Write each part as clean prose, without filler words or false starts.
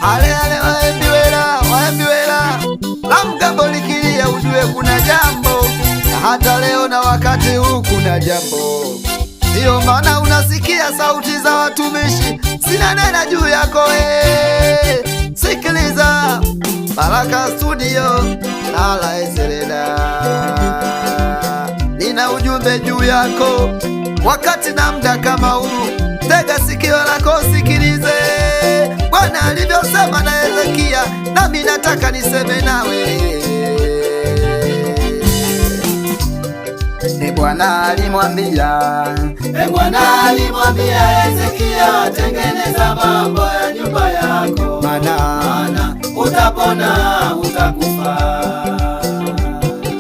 Ale waambiwela la mgambo likilia ujue kuna jambo, na hata leo na wakati huu kuna jambo. Ndiyo maana unasikia sauti za watumishi zinanena juu yako. Sikiliza Baraka Studio na La Serena, nina ujumbe juu yako wakati na muda kama huu. Tega sikio lako sikilize Bwana alivyosema na Hezekia, nami nataka niseme nawe. Bwana alimwambia Hezekia, tengeneza mambo ya nyumba yako, maana utapona utakufa.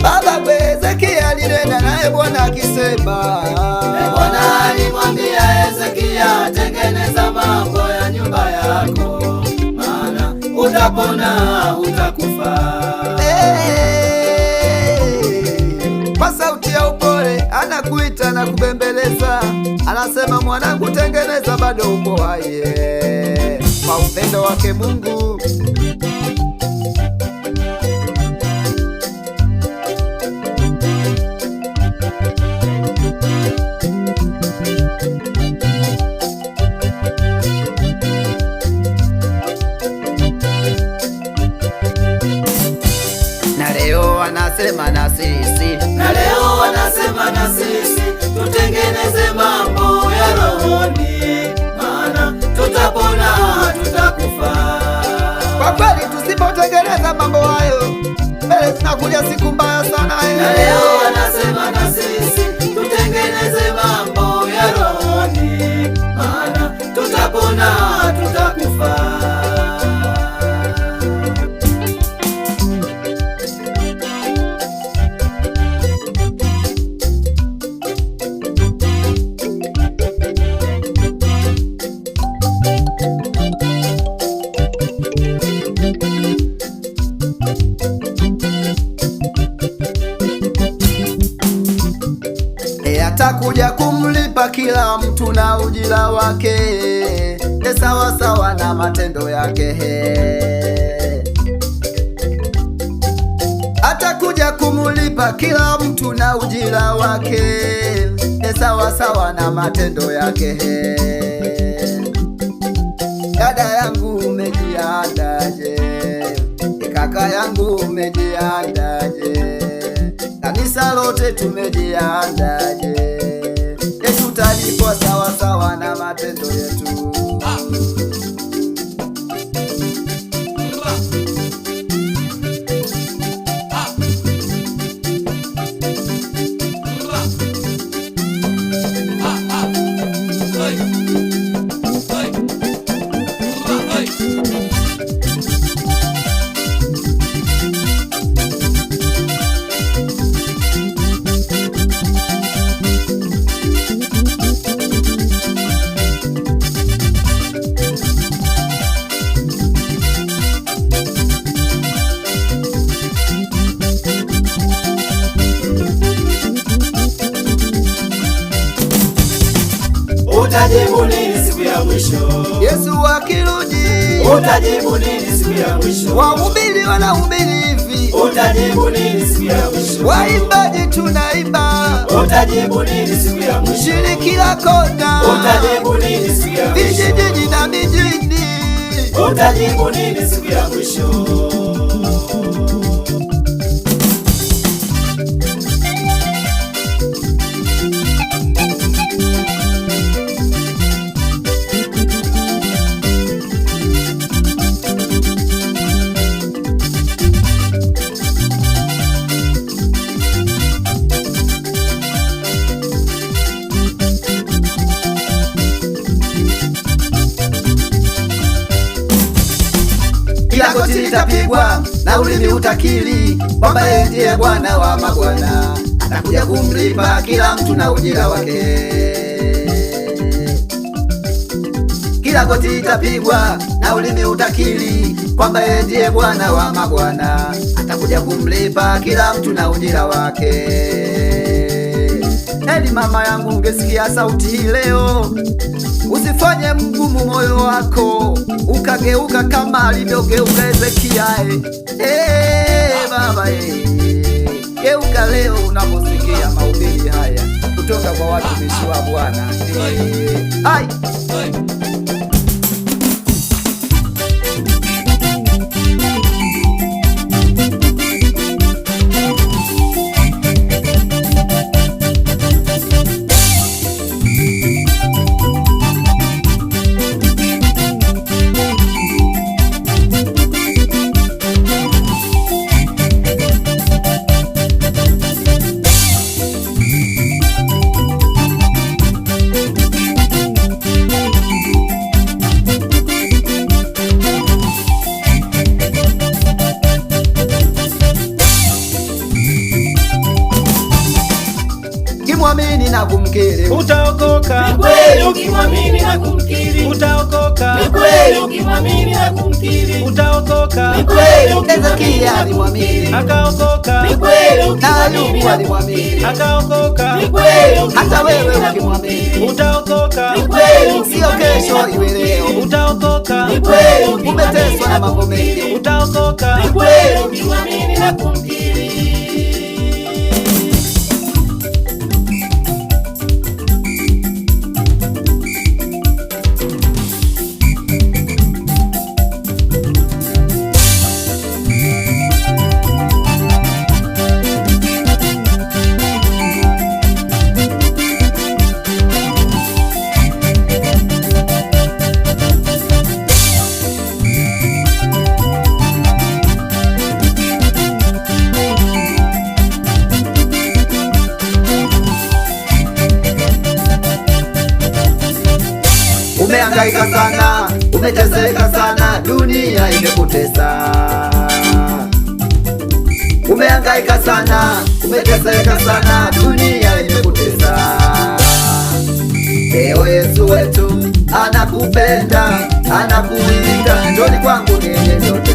Baba Hezekia alinena naye Bwana akisema, Bwana alimwambia Hezekia, tengeneza mambo ya nyumba yako, maana utapona utakufa. Kwa sauti ya upole anakuita na kubembeleza, anasema mwanangu, tengeneza, bado upo hai. Kwa upendo wake Mungu anasema na sisi, tutengeneze mambo ya rohoni, maana tutapona tutakufa. Kwa kweli tusipotengeneza mambo hayo, mbele tunakuja siku mbaya sana. Na leo anasema na sisi, tutengeneze mambo ya rohoni, maana tutapona tutakufa. Atakuja kumlipa kila mtu na ujira wake, ni sawa sawa na matendo yake. Atakuja kumlipa kila mtu na ujira wake, ni sawa sawa na matendo yake. Dada yangu umejiandaje? Kaka yangu umejiandaje? Kanisa lote tumejiandaje? Tutalipwa sawa sawa na matendo yetu. Utajibu nini siku ya mwisho? Yesu akirudi, utajibu nini siku ya mwisho? Wahubiri wanahubiri hivi, utajibu nini siku ya mwisho? Waimbaji tunaimba, utajibu nini siku ya mwisho? Shiriki kila kona, utajibu nini siku ya mwisho? Vijijini na mijini, utajibu nini siku ya mwisho? Kila goti litapigwa na ulimi utakiri kwamba yeye ndiye Bwana wa mabwana, atakuja kumlipa kila mtu na ujira wake. Kila goti litapigwa na ulimi utakiri kwamba yeye ndiye Bwana wa mabwana, atakuja kumlipa kila mtu na ujira wake. Heri mama yangu ungesikia sauti hii leo, usifanye mgumu moyo wako ukageuka kama alivyogeuka Hezekia. Baba geuka leo unaposikia mahubiri haya kutoka kwa watumishi wa Bwana. Ai ukimwamini na kumkiri utaokoka. Ni kweli ukimwamini na kumkiri utaokoka. Ni kweli ukimwamini na kumkiri utaokoka. Ni kweli Hezekia alimwamini akaokoka. Ni kweli Ayubu alimwamini akaokoka. Ni kweli hata wewe ukimwamini utaokoka. Ni kweli sio kesho iwe leo utaokoka. Ni kweli umeteswa na mambo mengi utaokoka. Ni kweli ukimwamini na kumkiri. Umehangaika sana, umeteseka sana, dunia imekutesa. Umehangaika sana, umeteseka sana, dunia imekutesa. Leo Yesu wetu anakupenda, anakuita, njoni kwangu ninyi nyote